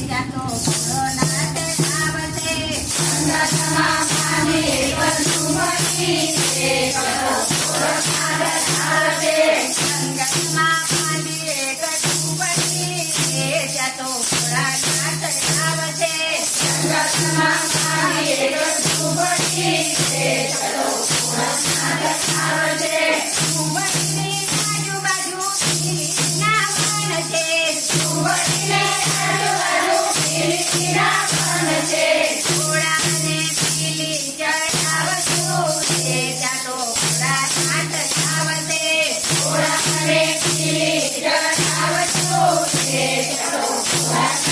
ત્યાં તો ભોળોનાથ આવશે. સંગતમાં માની વસુમતી છે, કતો ભોળોનાથ આવશે. સંગતમાં માની વસુમતી છે, ત્યાં તો ભોળાનાથ આવશે. સંગતમાં માની વસુમતી છે, કતો ભોળોનાથ આવશે. કુંવરની આજુબાજુ પીલીના વન છે. કુંવરીને આજુબાજુ પીલીના વન છે. ઘોડાને પીલી ચડાવશું છે, ત્યાં તો ભોળાનાથ આવશે. ઘોડાને પીલી ચડાવશું છે, કતો ભોળાનાથ